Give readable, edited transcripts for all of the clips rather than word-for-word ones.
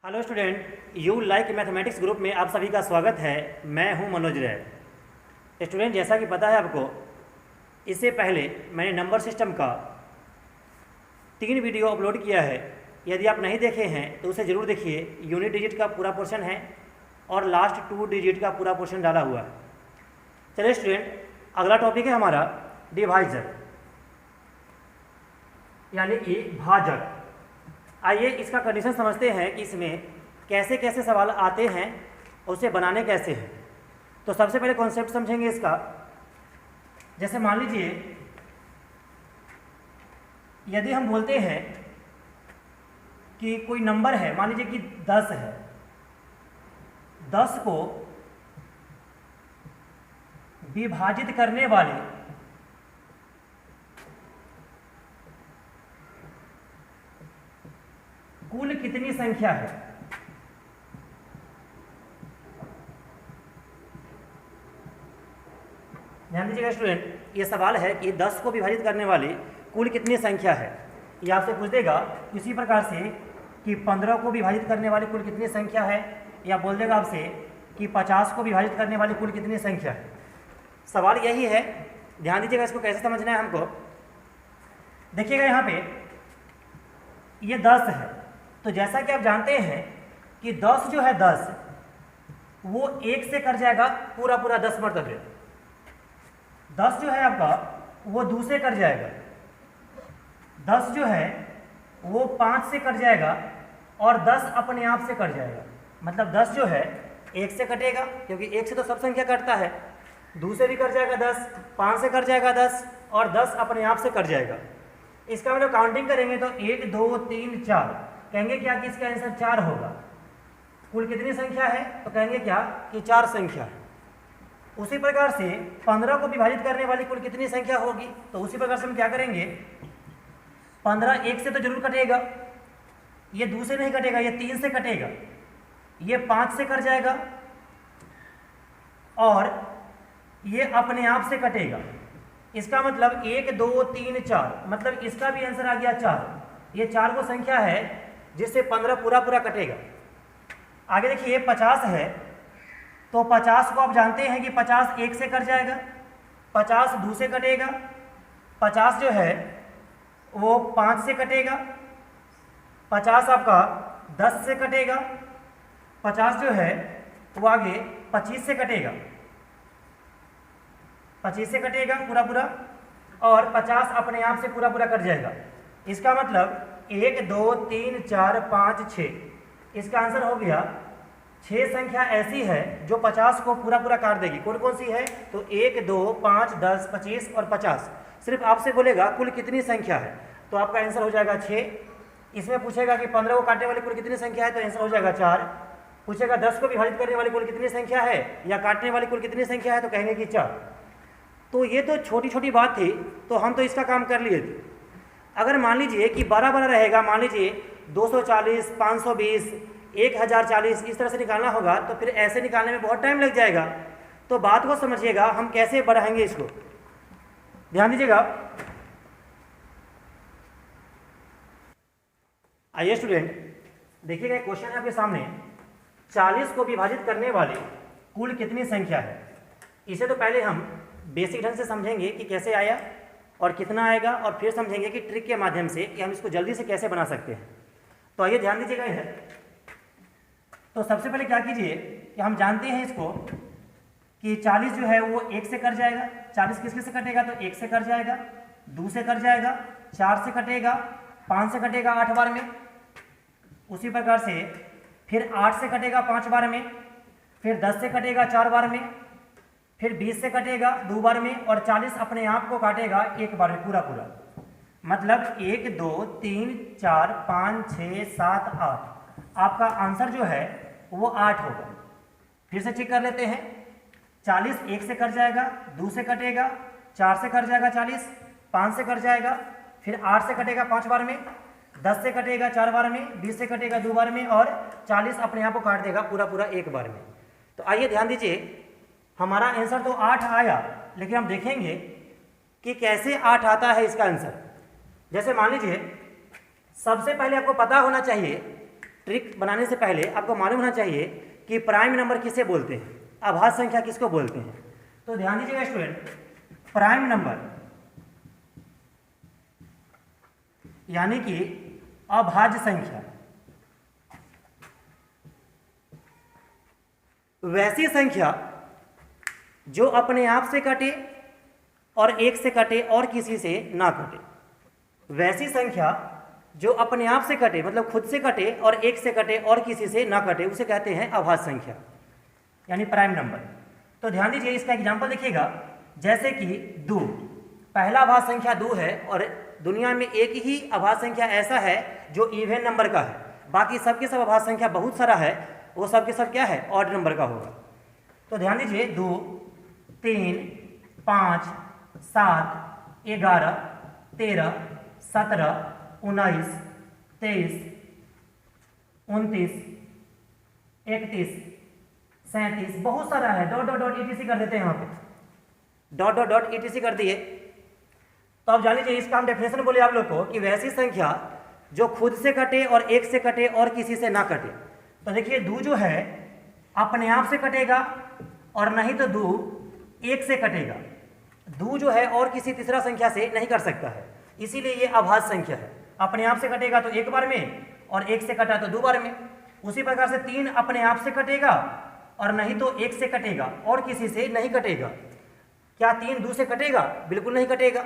Hello student, you like mathematics group में आप सभी का स्वागत है। मैं हूं मनोज रैय। स्टूडेंट, जैसा कि पता है आपको, इससे पहले मैंने नंबर सिस्टम का 3 वीडियो अपलोड किया है। यदि आप नहीं देखे हैं तो उसे ज़रूर देखिए। यूनिट डिजिट का पूरा पोर्शन है और लास्ट 2 डिजिट का पूरा पोर्शन डाला हुआ है। चलिए स्टूडेंट, अगला टॉपिक है हमारा डिवाइजर यानी कि भाजक। आइए इसका कंडीशन समझते हैं कि इसमें कैसे कैसे सवाल आते हैं और उसे बनाने कैसे हैं। तो सबसे पहले कॉन्सेप्ट समझेंगे इसका। जैसे मान लीजिए, यदि हम बोलते हैं कि कोई नंबर है, मान लीजिए कि 10 है। 10 को विभाजित करने वाले कुल कितनी संख्या है? ध्यान दीजिएगा स्टूडेंट, ये सवाल है कि 10 को विभाजित करने वाली कुल कितनी संख्या है। ये आपसे पूछ देगा इसी प्रकार से कि 15 को विभाजित करने वाली कुल कितनी संख्या है, या बोल देगा आपसे कि 50 को विभाजित करने वाली कुल कितनी संख्या है। सवाल यही है। ध्यान दीजिएगा, इसको कैसे समझना है हमको। देखिएगा यहाँ पे ये 10 है, तो जैसा कि आप जानते हैं कि 10 जो है 10 वो 1 से कट जाएगा पूरा 10 मरतबे। 10 जो है आपका वो 2 से कट जाएगा। 10 जो है वो 5 से कट जाएगा और 10 अपने आप से कट जाएगा। मतलब 10 जो है 1 से कटेगा, क्योंकि 1 से तो सब संख्या कटता है। 2 से भी कट जाएगा 10, 5 से कट जाएगा 10 और 10 अपने आप से कट जाएगा। इसका मतलब काउंटिंग करेंगे तो 1 2 3 4, कहेंगे क्या कि इसका आंसर 4 होगा। कुल कितनी संख्या है तो कहेंगे क्या कि 4 संख्या है। उसी प्रकार से 15 को विभाजित करने वाली कुल कितनी संख्या होगी, तो उसी प्रकार से हम क्या करेंगे, 15 1 से तो जरूर कटेगा, ये 2 से नहीं कटेगा, ये 3 से कटेगा, ये 5 से कट जाएगा और ये अपने आप से कटेगा। इसका मतलब 1 2 3 4, मतलब इसका भी आंसर आ गया 4। ये 4 वो संख्या है जिससे 15 पूरा कटेगा। आगे देखिए 50 है, तो 50 को आप जानते हैं कि 50 1 से कट जाएगा, 50 2 से कटेगा, 50 जो है वो 5 से कटेगा, 50 आपका 10 से कटेगा, 50 जो है वो आगे 25 से कटेगा, 25 से कटेगा पूरा और 50 अपने आप से पूरा कट जाएगा। इसका मतलब 1 2 3 4 5 6, इसका आंसर हो गया 6 संख्या ऐसी है जो 50 को पूरा काट देगी। कौन कौन सी है, तो 1 2 5 10 25 और 50। सिर्फ आपसे बोलेगा कुल कितनी संख्या है, तो आपका आंसर हो जाएगा 6। इसमें पूछेगा कि 15 को काटने वाली कुल कितनी संख्या है, तो आंसर हो जाएगा 4। पूछेगा 10 को विभाजित करने वाली कुल कितनी संख्या है या काटने वाली कुल कितनी संख्या है, तो कहेंगे कि 4। तो ये तो छोटी छोटी बात थी, तो हम तो इसका काम कर लिए थे। अगर मान लीजिए कि बड़ा रहेगा, मान लीजिए 240 520 1040 इस तरह से निकालना होगा, तो फिर ऐसे निकालने में बहुत टाइम लग जाएगा। तो बात को समझिएगा, हम कैसे बढ़ाएंगे इसको। ध्यान दीजिएगा। आइए स्टूडेंट, देखिएगा एक क्वेश्चन है आपके सामने। 40 को विभाजित करने वाली कुल कितनी संख्या है। इसे तो पहले हम बेसिक ढंग से समझेंगे कि कैसे आया और कितना आएगा, और फिर समझेंगे कि ट्रिक के माध्यम से कि हम इसको जल्दी से कैसे बना सकते हैं। तो आइए ध्यान दीजिएगा इधर। तो सबसे पहले क्या कीजिए कि हम जानते हैं इसको कि 40 जो है वो 1 से कट जाएगा। 40 किस से कटेगा, तो 1 से कट जाएगा, 2 से कट जाएगा, 4 से कटेगा, 5 से कटेगा 8 बार में। उसी प्रकार से फिर 8 से कटेगा 5 बार में, फिर 10 से कटेगा 4 बार में, फिर 20 से कटेगा 2 बार में, और 40 अपने आप को काटेगा 1 बार में पूरा। मतलब 1 2 3 4 5 6 7 8, आपका आंसर जो है वो 8 होगा। फिर से चेक कर लेते हैं। 40 1 से कट जाएगा, 2 से कटेगा, 4 से कट जाएगा 40, 5 से कट जाएगा, फिर 8 से कटेगा 5 बार में, 10 से कटेगा 4 बार में, 20 से कटेगा 2 बार में, और 40 अपने आप को काट देगा पूरा 1 बार में। तो आइए ध्यान दीजिए, हमारा आंसर तो 8 आया, लेकिन हम देखेंगे कि कैसे 8 आता है इसका आंसर। जैसे मान लीजिए, सबसे पहले आपको पता होना चाहिए ट्रिक बनाने से पहले आपको मालूम होना चाहिए कि प्राइम नंबर किसे बोलते हैं, अभाज्य संख्या किसको बोलते हैं। तो ध्यान दीजिएगा स्टूडेंट, प्राइम नंबर यानी कि अभाज्य संख्या वैसी संख्या जो अपने आप से कटे और एक से कटे और किसी से ना कटे। वैसी संख्या जो अपने आप से कटे मतलब खुद से कटे और एक से कटे और किसी से ना कटे, उसे कहते हैं अभाज्य संख्या यानी प्राइम नंबर। तो ध्यान दीजिए, इसका एग्जांपल देखिएगा, जैसे कि 2, पहला अभाज्य संख्या 2 है और दुनिया में एक ही अभाज्य संख्या ऐसा है जो इवन नंबर का है, बाकी सबके सब अभाज्य संख्या बहुत सारा है, वो सब के सब क्या है, ऑड नंबर का होगा। तो ध्यान दीजिए 2, 3, 5, 7, 11, 13, 17, 19, 23, 29, 31, 37, बहुत सारा है, डॉट डॉट डॉट etc कर देते हैं, यहाँ पे डॉट डॉट डॉट etc कर दिए। तो अब जान लीजिए, इसका हम डेफिनेशन बोले आप लोग को कि वैसी संख्या जो खुद से कटे और एक से कटे और किसी से ना कटे। तो देखिए 2 जो है अपने आप से कटेगा और नहीं तो 2 एक से कटेगा। 2 जो है और किसी तीसरा संख्या से नहीं कर सकता है, इसीलिए ये अभाज्य संख्या है। अपने आप से कटेगा तो एक बार में और एक से कटा तो 2 बार में। उसी प्रकार से 3 अपने आप से कटेगा और नहीं तो एक से कटेगा और किसी से नहीं कटेगा। क्या 3 2 से कटेगा? बिल्कुल नहीं कटेगा।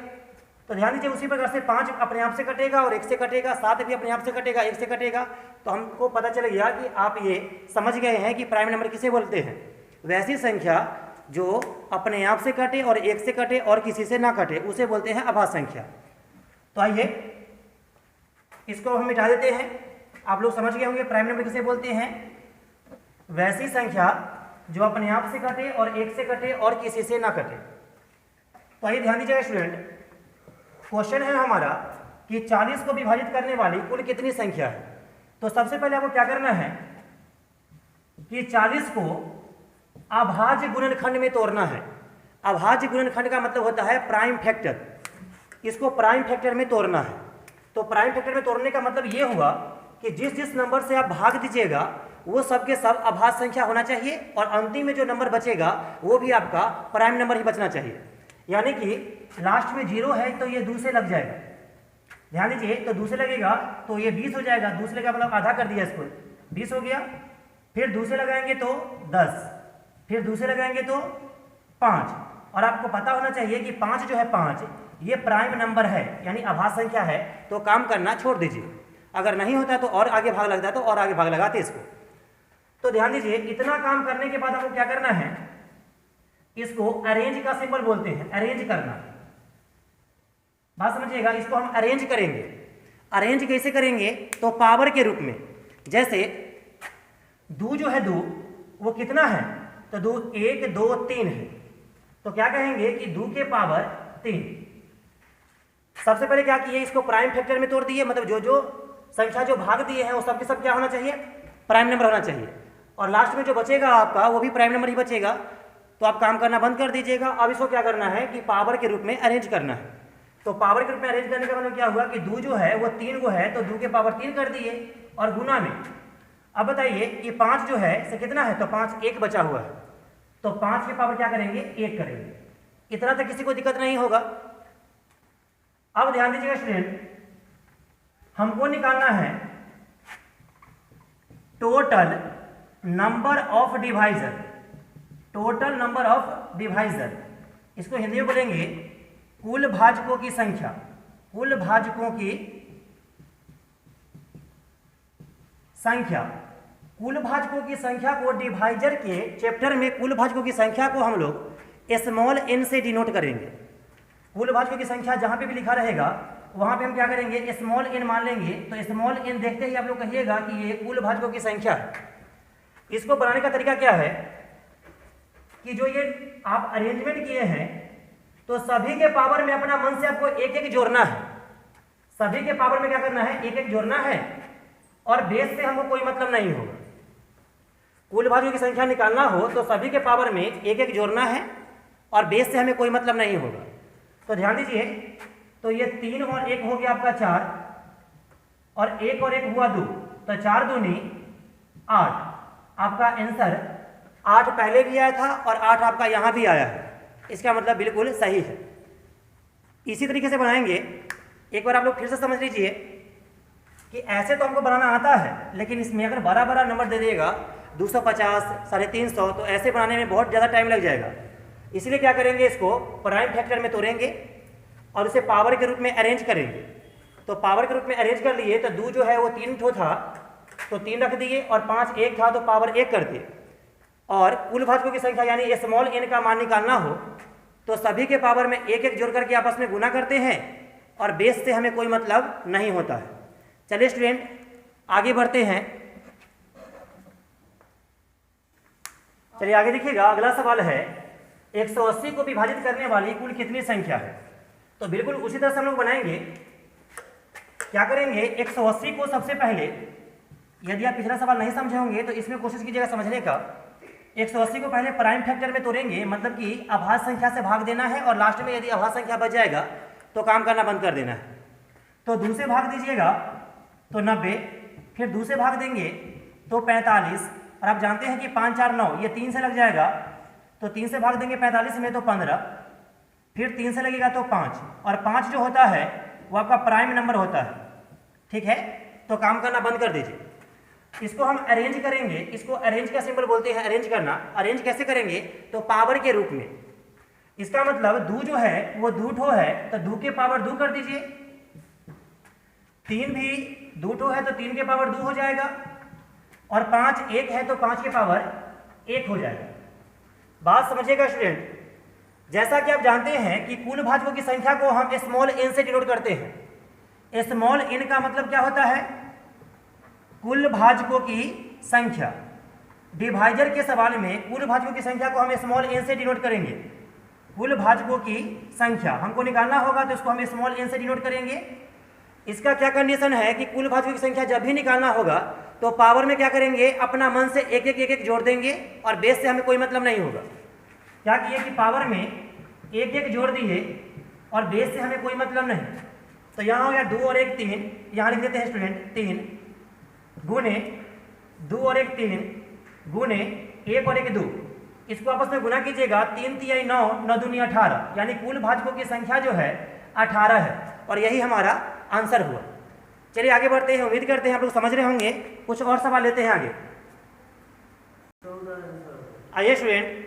तो ध्यान दीजिए, उसी प्रकार से 5 अपने आप से कटेगा और एक से कटेगा, 7 भी अपने आप से कटेगा, एक से कटेगा। तो हमको पता चल गया कि आप ये समझ गए हैं कि प्राइम नंबर किसे बोलते हैं, वैसी संख्या जो अपने आप से कटे और एक से कटे और किसी से ना कटे, उसे बोलते हैं अभाज्य संख्या। तो आइए इसको हम मिटा देते हैं। आप लोग समझ गए होंगे प्राइम नंबर किसे बोलते हैं, वैसी संख्या जो अपने आप से कटे और एक से कटे और किसी से ना कटे। तो आइए ध्यान दीजिएगा स्टूडेंट, क्वेश्चन है हमारा कि 40 को विभाजित करने वाली कुल कितनी संख्या है। तो सबसे पहले आपको क्या करना है कि 40 को अभाज्य गुणनखंड में तोड़ना है। अभाज्य गुणनखंड का मतलब होता है प्राइम फैक्टर, इसको प्राइम फैक्टर में तोड़ना है। तो प्राइम फैक्टर में तोड़ने का मतलब ये हुआ कि जिस जिस नंबर से आप भाग दीजिएगा वो सब के सब अभाज्य संख्या होना चाहिए और अंतिम में जो नंबर बचेगा वो भी आपका प्राइम नंबर ही बचना चाहिए। यानी कि लास्ट में 0 है तो ये 2 से लग जाएगा। ध्यान दीजिए, तो 2 से लगेगा तो ये 20 हो जाएगा। 2 से लगा मतलब आधा कर दिया इसको, 20 हो गया। फिर 2 से लगाएंगे तो 10, फिर 2 से लगाएंगे तो 5। और आपको पता होना चाहिए कि 5 जो है 5 ये प्राइम नंबर है यानी अभाज्य संख्या है। तो काम करना छोड़ दीजिए, अगर नहीं होता तो और आगे भाग लगता है तो और आगे भाग लगाते इसको। तो ध्यान दीजिए, इतना काम करने के बाद आपको क्या करना है, इसको अरेंज का सिंबल बोलते हैं, अरेंज करना। बात समझिएगा, इसको हम अरेंज करेंगे। अरेंज कैसे करेंगे, तो पावर के रूप में। जैसे 2 जो है 2 वो कितना है, तो 2 1 2 3 है। तो क्या कहेंगे कि 2 के पावर 3। सबसे पहले क्या किए, इसको प्राइम फैक्टर में तोड़ दिए, मतलब जो जो संख्या जो भाग दिए हैं वो सब के सब क्या होना चाहिए, प्राइम नंबर होना चाहिए। और लास्ट में जो बचेगा आपका वो भी प्राइम नंबर ही बचेगा। तो आप काम करना बंद कर दीजिएगा। अब इसको क्या करना है कि पावर के रूप में अरेंज करना है। तो पावर के रूप में अरेंज करने का मतलब क्या हुआ कि 2 जो है वो 3 को है तो 2 के पावर 3 कर दिए और गुना में। अब बताइए कि 5 जो है से कितना है, तो 5 1 बचा हुआ है, तो 5 के पावर क्या करेंगे, 1 करेंगे। इतना तक किसी को दिक्कत नहीं होगा। अब ध्यान दीजिएगा स्टूडेंट, हमको निकालना है total number of divisor. Total number of divisor, इसको हिंदी में बोलेंगे कुल भाजकों की संख्या। कुल भाजकों की संख्या। कुल भाजकों की संख्या को डिवाइजर के चैप्टर में कुल भाजकों की संख्या को हम लोग स्मॉल n से डिनोट करेंगे। कुल भाजकों की संख्या जहां पे भी लिखा रहेगा वहां पे हम क्या करेंगे, स्मॉल n मान लेंगे। तो स्मॉल n देखते ही आप लोग कहिएगा कि ये कुल भाजकों की संख्या है। इसको बनाने का तरीका क्या है कि जो ये आप अरेंजमेंट किए हैं तो सभी के पावर में अपना मन से आपको एक एक जोड़ना है। सभी के पावर में क्या करना है, एक एक जोड़ना है और बेस से हमको कोई मतलब नहीं होगा। कुल भाजकों की संख्या निकालना हो तो सभी के पावर में एक एक जोड़ना है और बेस से हमें कोई मतलब नहीं होगा। तो ध्यान दीजिए, तो ये 3 और 1 हो गया आपका 4 और 1 और 1 हुआ 2, तो 4 दूनी 8। आपका आंसर 8 पहले भी आया था और 8 आपका यहाँ भी आया है, इसका मतलब बिल्कुल सही है। इसी तरीके से बनाएंगे। एक बार आप लोग फिर से समझ लीजिए कि ऐसे तो हमको बनाना आता है, लेकिन इसमें अगर बड़ा बड़ा नंबर दे देगा 250, 350, तो ऐसे बनाने में बहुत ज़्यादा टाइम लग जाएगा। इसलिए क्या करेंगे, इसको प्राइम फैक्टर में तोड़ेंगे और उसे पावर के रूप में अरेंज करेंगे। तो पावर के रूप में अरेंज कर लिए तो 2 जो है वो 3 ठो था तो 3 रख दिए, और 5 1 था तो पावर 1 कर दिए। और कुल भाजकों की संख्या यानी स्मॉल n का मान निकालना हो तो सभी के पावर में 1 1 जोड़ करके आपस में गुना करते हैं, और बेस से हमें कोई मतलब नहीं होता है। चलिए स्टूडेंट आगे बढ़ते हैं। चलिए आगे देखिएगा, अगला सवाल है 180 को विभाजित करने वाली कुल कितनी संख्या है। तो बिल्कुल उसी तरह से हम लोग बनाएंगे। क्या करेंगे, 180 को सबसे पहले, यदि आप पिछला सवाल नहीं समझे होंगे तो इसमें कोशिश कीजिएगा समझने का। 180 को पहले प्राइम फैक्टर में तोड़ेंगे, मतलब कि अभाज्य संख्या से भाग देना है, और लास्ट में यदि अभाज्य संख्या बच जाएगा तो काम करना बंद कर देना है। तो 2 से भाग दीजिएगा तो 90, फिर 2 से भाग देंगे तो 45, और आप जानते हैं कि 5 4 9, ये 3 से लग जाएगा, तो 3 से भाग देंगे 45 में तो 15, फिर 3 से लगेगा तो 5, और 5 जो होता है वो आपका प्राइम नंबर होता है। ठीक है, तो काम करना बंद कर दीजिए। इसको हम अरेंज करेंगे, इसको अरेंज का सिंबल बोलते हैं, अरेंज करना। अरेंज कैसे करेंगे, तो पावर के रूप में। इसका मतलब 2 जो है वो 2 ठो है तो 2 के पावर 2 कर दीजिए, 3 भी 2 ठो है तो 3 के पावर 2 हो जाएगा, और 5 1 है तो 5 के पावर 1 हो जाएगा। बात समझिएगा स्टूडेंट, जैसा कि आप जानते हैं कि कुल भाजकों की संख्या को हम स्मॉल n से डिनोट करते हैं। स्मॉल n का मतलब क्या होता है, कुल भाजकों की संख्या। डिवाइजर के सवाल में कुल भाजकों की संख्या को हम स्मॉल n से डिनोट करेंगे। कुल भाजकों की संख्या हमको निकालना होगा तो इसको हम स्मॉल n से डिनोट करेंगे। इसका क्या कंडीशन है कि कुल भाजकों की संख्या जब भी निकालना होगा तो पावर में क्या करेंगे, अपना मन से 1 1 1 1 जोड़ देंगे, और बेस से हमें कोई मतलब नहीं होगा। क्या किए कि पावर में 1 1 जोड़ दिए और बेस से हमें कोई मतलब नहीं। तो यहाँ हो गया 2 और 1 3, यहाँ लिख देते हैं स्टूडेंट 3 गुने 2 और 1 3 गुने 1 और 1 2। इसको आपस में गुना कीजिएगा, 3 3 9 9 दूनी 18, यानी कुल भाजकों की संख्या जो है 18 है, और यही हमारा आंसर हुआ। चलिए आगे बढ़ते हैं। उम्मीद करते हैं आप लोग समझ रहे होंगे। कुछ और सवाल लेते हैं आगे। आइए स्टूडेंट,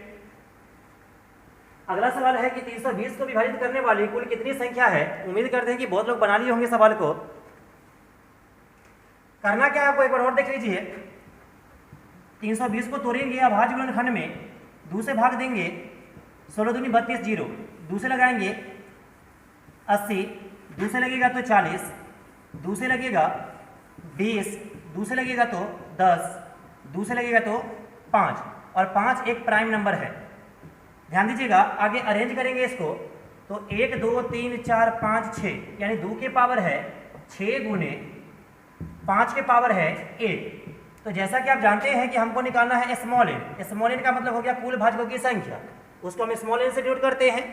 अगला सवाल है कि 320 को विभाजित करने वाली कुल कितनी संख्या है। उम्मीद करते हैं कि बहुत लोग बना लिए होंगे सवाल को। करना क्या है आपको, एक बार और देख लीजिए। 320 को तोड़ेंगे अभाज्य गुणनखंड में, 2 से भाग देंगे, 16 दूनी 32 0, 2 से लगाएंगे 80, 2 से लगेगा तो 40, 2 से लगेगा 20, 2 से लगेगा तो 10, 2 से लगेगा तो 5, और 5 एक प्राइम नंबर है। ध्यान दीजिएगा, आगे अरेंज करेंगे इसको तो 1 2 3 4 5 6, यानी 2 के पावर है 6 गुने 5 के पावर है 1। तो जैसा कि आप जानते हैं कि हमको निकालना है स्मॉल n। स्मॉल n का मतलब हो गया कुल भाजकों की संख्या, उसको हम स्मॉल n से डिनोट करते हैं।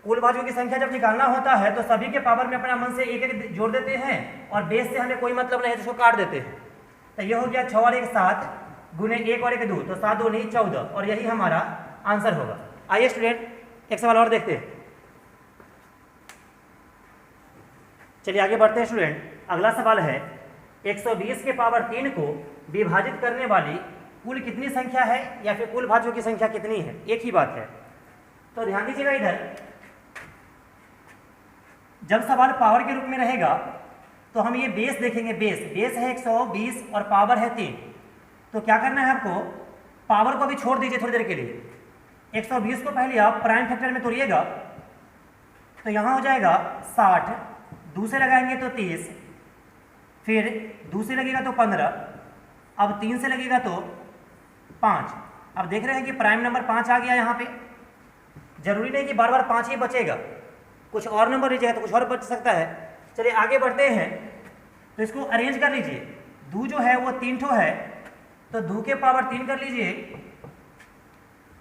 कुल भाजकों की संख्या जब निकालना होता है तो सभी के पावर में अपना मन से 1 1 जोड़ देते हैं, और बेस से हमें कोई मतलब नहीं है, जिसको काट देते हैं। तो ये हो गया 6 और 1 7 गुने 1 और 1 2, तो 7 2 नहीं 14, और यही हमारा आंसर होगा। आइए स्टूडेंट एक सवाल और देखते हैं। चलिए आगे बढ़ते हैं स्टूडेंट। अगला सवाल है 120 के पावर 3 को विभाजित करने वाली कुल कितनी संख्या है, या फिर कुल भाजकों की संख्या कितनी है, एक ही बात है। तो ध्यान दीजिएगा, इधर जब सवाल पावर के रूप में रहेगा तो हम ये बेस देखेंगे। बेस है 120 और पावर है 3। तो क्या करना है आपको, पावर को भी छोड़ दीजिए थोड़ी देर के लिए। 120 को पहले आप प्राइम फैक्टर में तोड़िएगा तो यहाँ हो जाएगा 60, 2 से लगाएंगे तो 30, फिर 2 से लगेगा तो 15, अब 3 से लगेगा तो 5। अब देख रहे हैं कि प्राइम नंबर 5 आ गया यहाँ पे। जरूरी नहीं कि बार बार 5 ही बचेगा, कुछ और नंबर लीजिएगा तो कुछ और बच सकता है। चलिए आगे बढ़ते हैं। तो इसको अरेंज कर लीजिए। 2 जो है वो 3 ठो है तो 2 के पावर 3 कर लीजिए,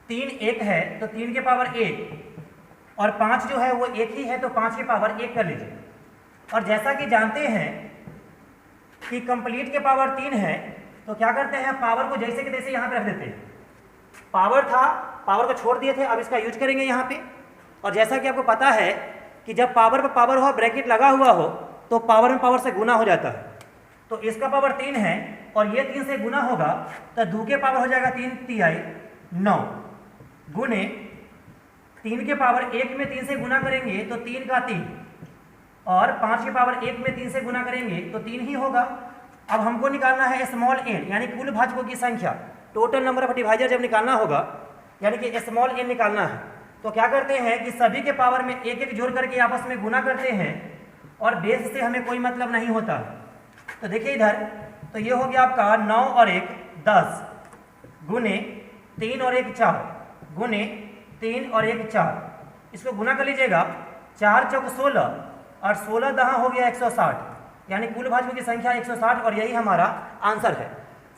3 1 है तो 3 के पावर 1, और 5 जो है वो 1 ही है तो 5 के पावर 1 कर लीजिए। और जैसा कि जानते हैं कि कंप्लीट के पावर 3 है तो क्या करते हैं, पावर को जैसे कि तैसे यहाँ पे रख देते हैं। पावर था, पावर को छोड़ दिए थे, अब इसका यूज करेंगे यहाँ पे। और जैसा कि आपको पता है कि जब पावर पर पावर हो, ब्रैकेट लगा हुआ हो, तो पावर में पावर से गुना हो जाता है। तो इसका पावर 3 है और ये 3 से गुना होगा, तो 2 के पावर हो जाएगा 3 तिहाई 9 गुने 3 के पावर 1 में 3 से गुना करेंगे तो 3 का 3, और 5 के पावर 1 में 3 से गुना करेंगे तो 3 ही होगा। अब हमको निकालना है स्मॉल n, यानी कुल भाजकों की संख्या, टोटल नंबर ऑफ डिवाइजर जब निकालना होगा, यानी कि स्मॉल n निकालना है। तो क्या करते हैं कि सभी के पावर में एक एक जोड़ करके आपस में गुना करते हैं, और बेस से हमें कोई मतलब नहीं होता। तो देखिए इधर, तो ये हो गया आपका 9 और 1 10 गुने 3 और 1 4 गुने 3 और 1 4, इसको गुना कर लीजिएगा, 4 चौक 16 और 16 दहा हो गया 160, यानी कुल भाजकों की संख्या 160, और यही हमारा आंसर है।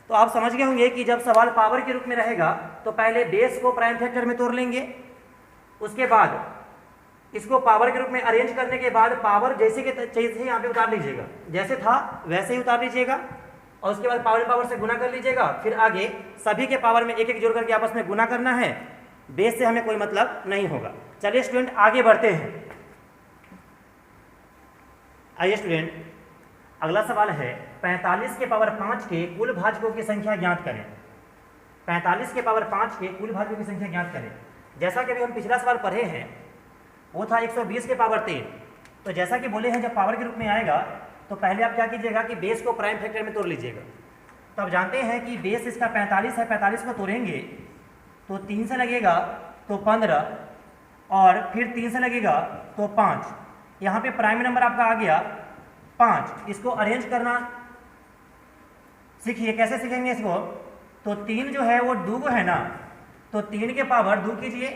तो आप समझ गए होंगे कि जब सवाल पावर के रूप में रहेगा तो पहले बेस को प्राइम फैक्टर में तोड़ लेंगे, उसके बाद इसको पावर के रूप में अरेंज करने के बाद पावर जैसे के तैसे यहाँ पे उतार लीजिएगा, जैसे था वैसे ही उतार लीजिएगा, और उसके बाद पावर पावर से गुना कर लीजिएगा। फिर आगे सभी के पावर में एक एक जोड़ करके आपस में गुना करना है, बेस से हमें कोई मतलब नहीं होगा। चलिए स्टूडेंट आगे बढ़ते हैं। आइए स्टूडेंट, अगला सवाल है 45 के पावर 5 के कुल भाजकों की संख्या ज्ञात करें। 45 के पावर 5 के कुल भाजकों की संख्या ज्ञात करें। जैसा कि अभी हम पिछला सवाल पढ़े हैं, वो था 120 के पावर 3। तो जैसा कि बोले हैं जब पावर के रूप में आएगा तो पहले आप क्या कीजिएगा कि बेस को प्राइम फैक्टर में तोड़ लीजिएगा। तो अब जानते हैं कि बेस इसका 45 है, 45 को तोड़ेंगे तो 3 से लगेगा तो 15, और फिर 3 से लगेगा तो 5। यहाँ पे प्राइम नंबर आपका आ गया 5। इसको अरेंज करना सीखिए, कैसे सीखेंगे इसको। तो 3 जो है वो 2 है ना, तो 3 के पावर 2 कीजिए,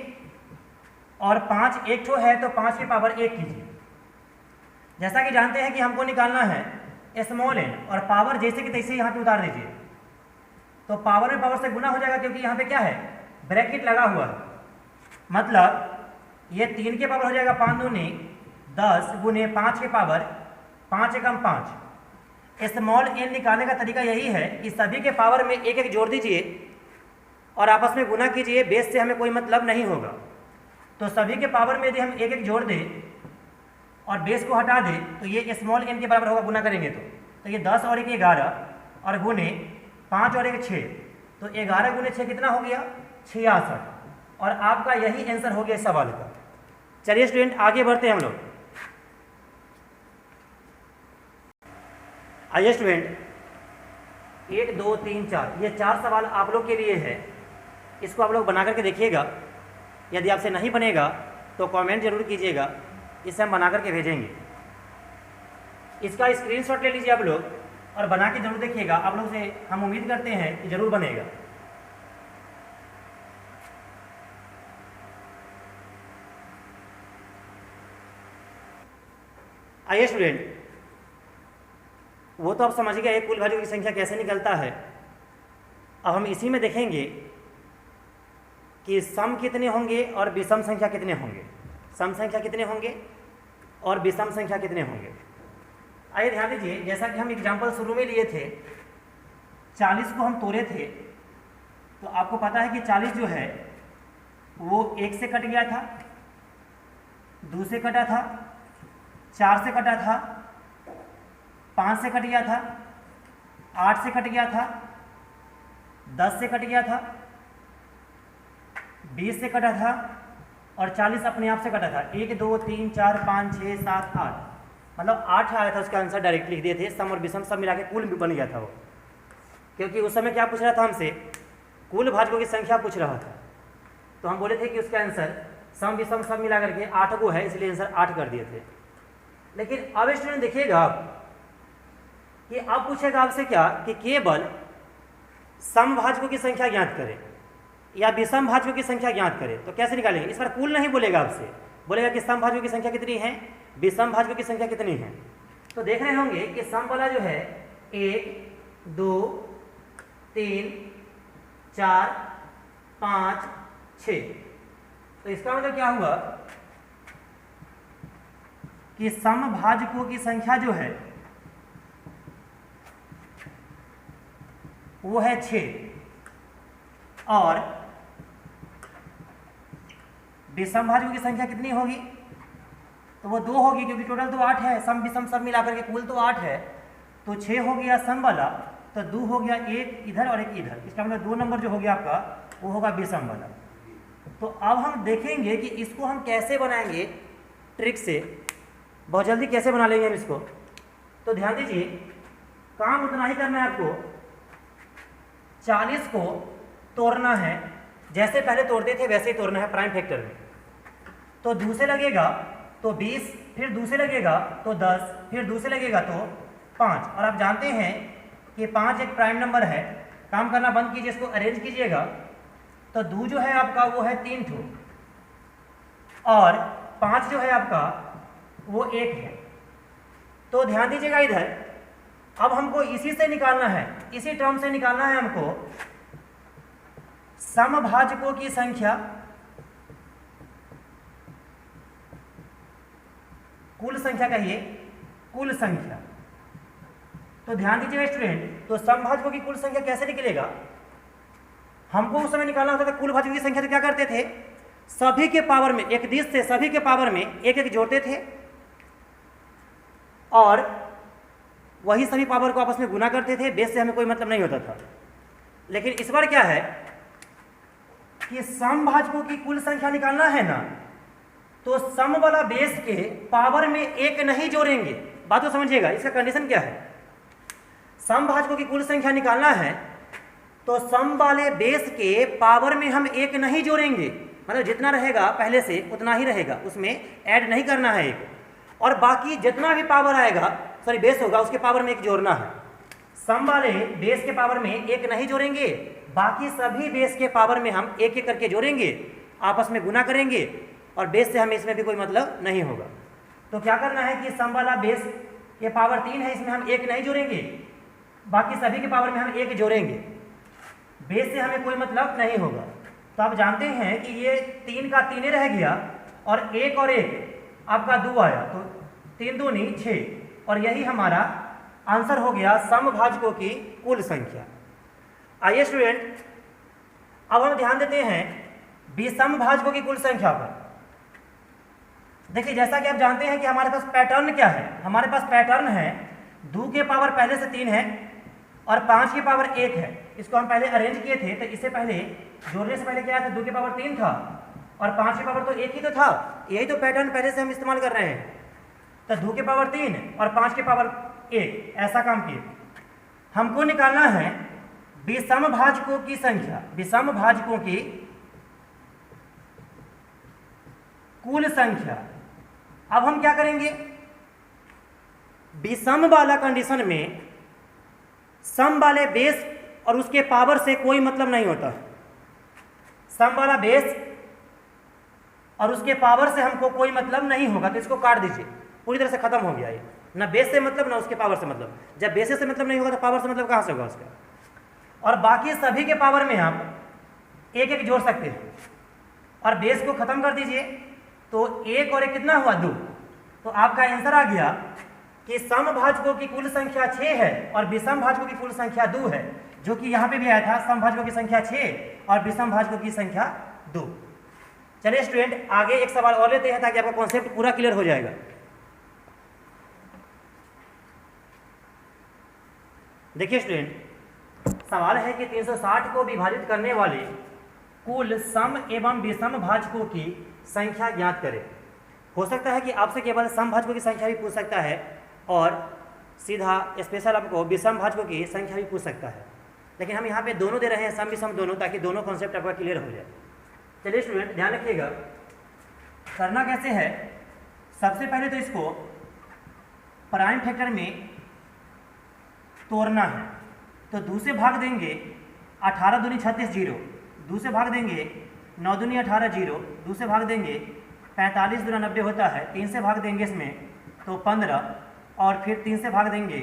और 5 एक ठो है तो 5 के पावर 1 कीजिए। जैसा कि जानते हैं कि हमको निकालना है स्मॉल n, और पावर जैसे कि तैसे यहाँ पे उतार दीजिए, तो पावर में पावर से गुना हो जाएगा, क्योंकि यहाँ पे क्या है, ब्रैकेट लगा हुआ है। मतलब ये 3 के पावर हो जाएगा 5 दूनी 10 गुने 5 के पावर 5 एकम 5। स्मॉल n निकालने का तरीका यही है कि सभी के पावर में एक एक जोड़ दीजिए और आपस में गुना कीजिए, बेस से हमें कोई मतलब नहीं होगा। तो सभी के पावर में यदि हम एक एक जोड़ दें और बेस को हटा दें तो ये स्मॉल n के बराबर होगा, गुना करेंगे तो ये 10 और 1 11, और गुने 5 और 1 6, तो 11 गुने 6 कितना हो गया 66, और आपका यही आंसर हो गया इस सवाल का। चलिए स्टूडेंट आगे बढ़ते हैं हम लोग। आइए स्टूडेंट, 1 2 3 4 ये 4 सवाल आप लोग के लिए है। इसको आप लोग बना करके देखिएगा, यदि आपसे नहीं बनेगा तो कमेंट जरूर कीजिएगा, इसे हम बना करके भेजेंगे। इसका स्क्रीनशॉट ले लीजिए आप लोग और बना के जरूर देखिएगा। आप लोग से हम उम्मीद करते हैं कि जरूर बनेगा। आइए स्टूडेंट, वो तो आप समझ गए कुल भाजकों की संख्या कैसे निकलता है। अब हम इसी में देखेंगे कि सम कितने होंगे और विषम संख्या कितने होंगे, सम संख्या कितने होंगे और विषम संख्या कितने होंगे। आइए ध्यान दीजिए, जैसा कि हम एग्जाम्पल शुरू में लिए थे, 40 को हम तोड़े थे, तो आपको पता है कि 40 जो है वो 1 से कट गया था, 2 से कटा था, 4 से कटा था, 5 से कट गया था, 8 से कट गया था, 10 से कट गया था, 20 से कटा था, और 40 अपने आप से कटा था। 1 2 3 4 5 6 7 8, मतलब 8 आया था, उसका आंसर डायरेक्ट लिख दिए थे। सम और विषम सब मिला के कुल भी बन गया था वो, क्योंकि उस समय क्या पूछ रहा था हमसे, कुल भाजकों की संख्या पूछ रहा था। तो हम बोले थे कि उसका आंसर सम विषम सब मिला करके 8 को है, इसलिए आंसर 8 कर दिए थे। लेकिन अब स्टूडेंट देखिएगा आप कि अब पूछेगा आपसे क्या कि केवल सम भाजकों की संख्या ज्ञात करें या विषम भाजकों की संख्या ज्ञात करें। तो कैसे निकालेंगे, इस बार कुल नहीं बोलेगा आपसे, बोलेगा कि सम भाजकों की संख्या कितनी है, विषम भाजकों की संख्या कितनी है। तो देख रहे होंगे कि सम वाला जो है 1 2 3 4 5 6, तो इसका मतलब क्या हुआ कि सम भाजकों की संख्या जो है वो है 6 और विषम भाजकों की संख्या कितनी होगी, तो वो 2 होगी, क्योंकि टोटल तो 8 है, सम विषम सब मिलाकर के कुल तो 8 है, तो 6 हो गया सम वाला, तो 2 हो गया, एक इधर और एक इधर, इसका मतलब 2 नंबर जो हो गया आपका वो होगा विषम वाला। तो अब हम देखेंगे कि इसको हम कैसे बनाएंगे ट्रिक से, बहुत जल्दी कैसे बना लेंगे हम इसको। तो ध्यान दीजिए, काम उतना ही करना है आपको, 40 को तोड़ना है, जैसे पहले तोड़ते थे वैसे ही तोड़ना है प्राइम फैक्टर में। तो 2 से लगेगा तो 20, फिर 2 से लगेगा तो 10, फिर 2 से लगेगा तो 5, और आप जानते हैं कि 5 एक प्राइम नंबर है। काम करना बंद कीजिए, इसको अरेंज कीजिएगा, तो 2 जो है आपका वो है 3 ठो और 5 जो है आपका वो 1 है। तो ध्यान दीजिएगा इधर, अब हमको इसी से निकालना है, इसी टर्म से निकालना है हमको समभाजकों की संख्या, कुल संख्या कहिए, कुल संख्या। तो ध्यान दीजिएगा स्टूडेंट, तो समभाजकों की कुल संख्या कैसे निकलेगा, हमको उस समय निकालना होता था कुल भाजकों की संख्या। तो क्या करते थे, सभी के पावर में, एक दिश से सभी के पावर में एक एक जोड़ते थे और वही सभी पावर को आपस में गुना करते थे, बेस से हमें कोई मतलब नहीं होता था। लेकिन इस बार क्या है कि समभाजकों की कुल संख्या निकालना है ना, तो सम वाला बेस के पावर में एक नहीं जोड़ेंगे। बात तो समझिएगा, इसका कंडीशन क्या है, समभाजकों की कुल संख्या निकालना है तो सम वाले बेस के पावर में हम एक नहीं जोड़ेंगे, मतलब जितना रहेगा पहले से उतना ही रहेगा, उसमें ऐड नहीं करना है एक, और बाकी जितना भी पावर आएगा, सॉरी बेस होगा, उसके पावर में एक जोड़ना है। सम वाले बेस के पावर में एक नहीं जोड़ेंगे, बाकी सभी बेस के पावर में हम एक एक करके जोड़ेंगे, आपस में गुना करेंगे, और बेस से हमें इसमें भी कोई मतलब नहीं होगा। तो क्या करना है कि सम वाला बेस के पावर 3 है, इसमें हम एक नहीं जोड़ेंगे, बाकी सभी के पावर में हम एक जोड़ेंगे, बेस से हमें कोई मतलब नहीं होगा। तो आप जानते हैं कि ये 3 का 3 रह गया और 1 और 1 आपका 2 आया, तो 3 दूनी 6, और यही हमारा आंसर हो गया समभाजकों की कुल संख्या। आइए स्टूडेंट, अब हम ध्यान देते हैं विषम भाजकों की कुल संख्या पर। देखिए, जैसा कि आप जानते हैं कि हमारे पास पैटर्न क्या है, हमारे पास पैटर्न है 2 के पावर पहले से 3 है और 5 की पावर 1 है। इसको हम पहले अरेंज किए थे, तो इससे पहले जोड़ने से पहले क्या था, 2 की पावर 3 था और 5 की पावर तो 1 ही तो था, यही तो पैटर्न पहले से हम इस्तेमाल कर रहे हैं। तो 2 की पावर 3 और 5 की पावर 1, ऐसा काम किए। हमको निकालना है विषम भाजकों की संख्या, विषम भाजकों की कुल संख्या। अब हम क्या करेंगे, विषम वाला कंडीशन में सम वाले बेस और उसके पावर से कोई मतलब नहीं होता। सम वाला बेस और उसके पावर से हमको कोई मतलब नहीं होगा, तो इसको काट दीजिए, पूरी तरह से खत्म हो गया ये, ना बेस से मतलब ना उसके पावर से मतलब। जब बेस से मतलब नहीं होगा तो पावर से मतलब कहाँ से होगा उसका। और बाकी सभी के पावर में आप एक एक जोड़ सकते हैं और बेस को खत्म कर दीजिए, तो 1 और 1 कितना हुआ, 2। तो आपका आंसर आ गया कि समभाजकों की कुल संख्या 6 है और विषम भाजकों की कुल संख्या 2 है, जो कि यहाँ पे भी आया था, समभाजकों की संख्या 6 और विषम भाजकों की संख्या 2। चलिए स्टूडेंट, आगे एक सवाल और लेते हैं ताकि आपका कॉन्सेप्ट पूरा क्लियर हो जाएगा। देखिए स्टूडेंट, सवाल है कि 360 को विभाजित करने वाले कुल सम एवं विषम भाजकों की संख्या ज्ञात करें। हो सकता है कि आपसे केवल सम भाजकों की संख्या भी पूछ सकता है और सीधा स्पेशल आपको विषम भाजकों की संख्या भी पूछ सकता है, लेकिन हम यहाँ पे दोनों दे रहे हैं, सम विषम दोनों, ताकि दोनों कॉन्सेप्ट आपका क्लियर हो जाए। चलिए स्टूडेंट, ध्यान रखिएगा, करना कैसे है। सबसे पहले तो इसको प्राइम फैक्टर में तोड़ना है, तो 2 से भाग देंगे, 18 दूनी 36 0, 2 से भाग देंगे 9 दूनी 18 0, 2 से भाग देंगे 45 दूना 90 होता है, 3 से भाग देंगे इसमें तो 15, और फिर 3 से भाग देंगे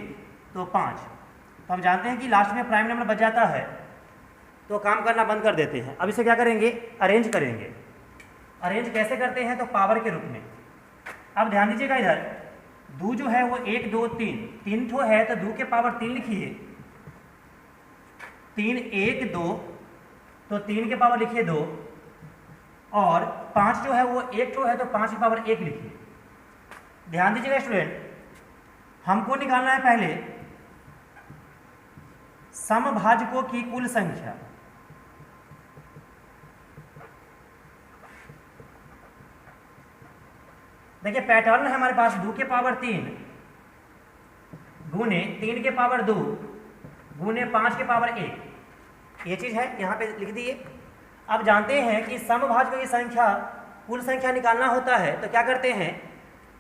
तो 5। तो हम जानते हैं कि लास्ट में प्राइम नंबर बच जाता है, तो काम करना बंद कर देते हैं। अब इसे क्या करेंगे, अरेंज करेंगे। अरेंज कैसे करते हैं, तो पावर के रूप में। अब ध्यान दीजिएगा, इधर 2 जो है वो 1 2 3 ठो है, तो 2 के पावर 3 लिखिए 3 1 2, तो 3 के पावर लिखिए 2, और 5 जो है वो 1 जो है तो 5 की पावर 1 लिखिए। ध्यान दीजिएगा स्टूडेंट, हमको निकालना है पहले समभाजकों की कुल संख्या। देखिए पैटर्न है हमारे पास 2 के पावर 3 गुने 3 के पावर 2 गुने 5 के पावर 1, ये चीज है, यहाँ पे लिख दिए। अब जानते हैं कि समभाजकों की संख्या कुल संख्या निकालना होता है तो क्या करते हैं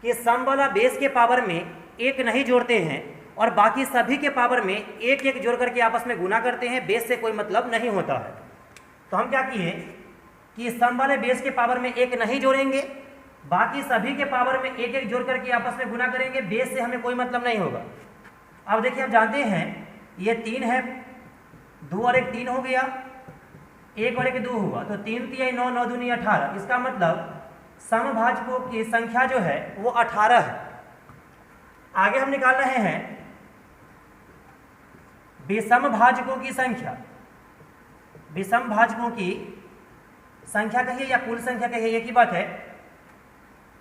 कि सम वाला बेस के पावर में 1 नहीं जोड़ते हैं और बाकी सभी के पावर में 1 1 जोड़ करके आपस में गुना करते हैं, बेस से कोई मतलब नहीं होता है। तो हम क्या किए कि सम वाले बेस के पावर में 1 नहीं जोड़ेंगे, बाकी सभी के पावर में 1 1 जोड़ करके आपस में गुना करेंगे, बेस से हमें कोई मतलब नहीं होगा। अब देखिए, आप जानते हैं ये 3 है, 2 और 1 3 हो गया, 1 और 1 2 हुआ, तो 3 3 9 9 दूनी 18। इसका मतलब समभाजकों की संख्या जो है वो 18 है। आगे हम निकाल रहे हैं विषम भाजकों की संख्या। विषम भाजकों की संख्या कहिए या कुल संख्या कहिए, एक ही बात है।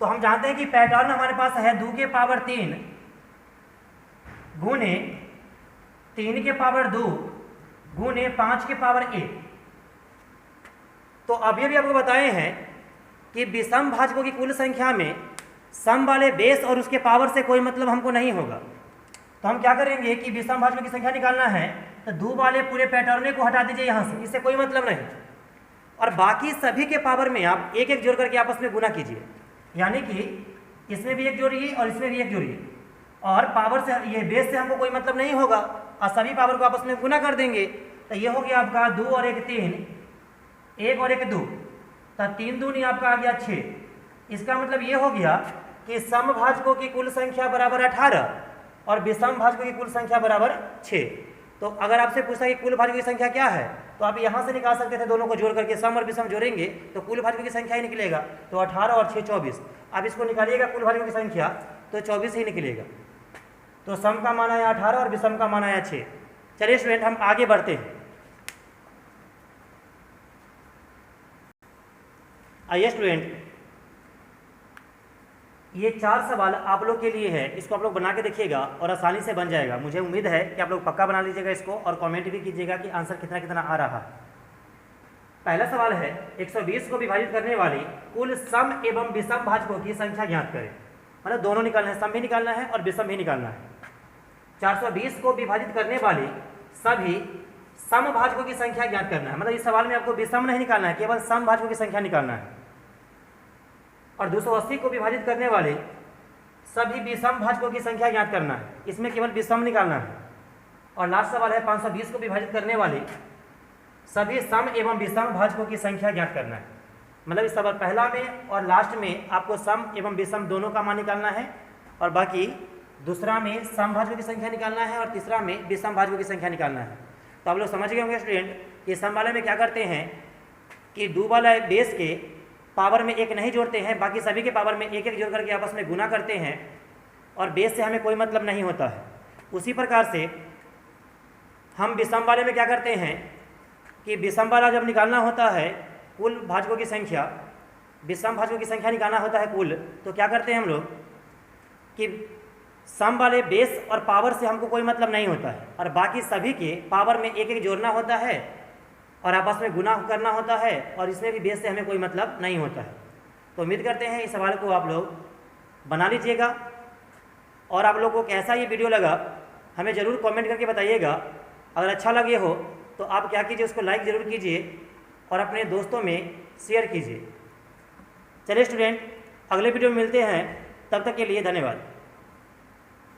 तो हम जानते हैं कि पैटर्न हमारे पास है 2 के पावर 3 गुने 3 के पावर 2 गुने 5 के पावर 1। तो अभी भी आपको बताए हैं कि विषम भाजकों की कुल संख्या में सम वाले बेस और उसके पावर से कोई मतलब हमको नहीं होगा। तो हम क्या करेंगे कि विषम भाजकों की संख्या निकालना है तो 2 वाले पूरे पैटर्न को हटा दीजिए यहाँ से, इससे कोई मतलब नहीं, और बाकी सभी के पावर में आप 1 1 जोड़ करके आपस में गुना कीजिए। यानी कि इसमें भी 1 जोड़िए और इसमें भी 1 जोड़िए, और पावर से ये बेस से हमको कोई मतलब नहीं होगा और सभी पावर को आपस में गुना कर देंगे। तो ये हो गया आपका 2 और 1 3, 1 और 1 2, तो 3 दूनी आपका आ गया 6। इसका मतलब ये हो गया कि समभाजकों की कुल संख्या बराबर 18 और विषम भाजकों की कुल संख्या बराबर 6। तो अगर आपसे पूछा कि कुल भाजकों की संख्या क्या है तो आप यहाँ से निकाल सकते थे, दोनों को जोड़ करके सम और विषम जोड़ेंगे तो कुल भाजकों की संख्या ही निकलेगा। तो 18 और 6 24। अब इसको निकालिएगा कुल भाजकों की संख्या तो 24 ही निकलेगा। तो सम का मान आया 18 और विषम का मान आया 6। चलिए स्टूडेंट, हम आगे बढ़ते हैं। आइए स्टूडेंट, ये 4 सवाल आप लोग के लिए है, इसको आप लोग बना के देखिएगा और आसानी से बन जाएगा। मुझे उम्मीद है कि आप लोग पक्का बना लीजिएगा इसको और कमेंट भी कीजिएगा कि आंसर कितना कितना आ रहा है। पहला सवाल है 120 को विभाजित करने वाली कुल सम एवं विषम भाजकों की संख्या ज्ञात करें। मतलब दोनों निकालना है, सम भी निकालना है और विषम भी निकालना है। 420 को विभाजित करने वाली सभी सम भाजकों की संख्या ज्ञात करना है। मतलब इस सवाल में आपको विषम नहीं निकालना है, केवल सम भाजकों की संख्या निकालना है। और 280 को विभाजित करने वाले सभी विषम भाजकों की संख्या ज्ञात करना है, इसमें केवल विषम निकालना है। और लास्ट सवाल है 520 को विभाजित करने वाले सभी सम एवं विषम भाजकों की संख्या ज्ञात करना है। मतलब इस सवाल पहला में और लास्ट में आपको सम एवं विषम दोनों का मान निकालना है, और बाकी दूसरा में सम भाजकों की संख्या निकालना है और तीसरा में विषम भाजकों की संख्या निकालना है। तो आप लोग समझ गए होंगे स्टूडेंट कि सम वाले में क्या करते हैं कि 2 वाला बेस के पावर में 1 नहीं जोड़ते हैं, बाकी सभी के पावर में 1 1 जोड़ करके आपस में गुना करते हैं और बेस से हमें कोई मतलब नहीं होता है। उसी प्रकार से हम विषम वाले में क्या करते हैं कि विषम वाला जब निकालना होता है कुल भाजकों की संख्या, विषम भाजकों की संख्या निकालना होता है कुल, तो क्या करते हैं हम लोग कि सम वाले बेस और पावर से हमको कोई मतलब नहीं होता है और बाकी सभी के पावर में 1 1 जोड़ना होता है और आपस में गुना करना होता है, और इसमें भी बेस से हमें कोई मतलब नहीं होता है। तो उम्मीद करते हैं इस सवाल को आप लोग बना लीजिएगा, और आप लोगों को कैसा ये वीडियो लगा हमें ज़रूर कमेंट करके बताइएगा। अगर अच्छा लगे हो तो आप क्या कीजिए, उसको लाइक ज़रूर कीजिए और अपने दोस्तों में शेयर कीजिए। चलिए स्टूडेंट, अगले वीडियो में मिलते हैं, तब तक के लिए धन्यवाद।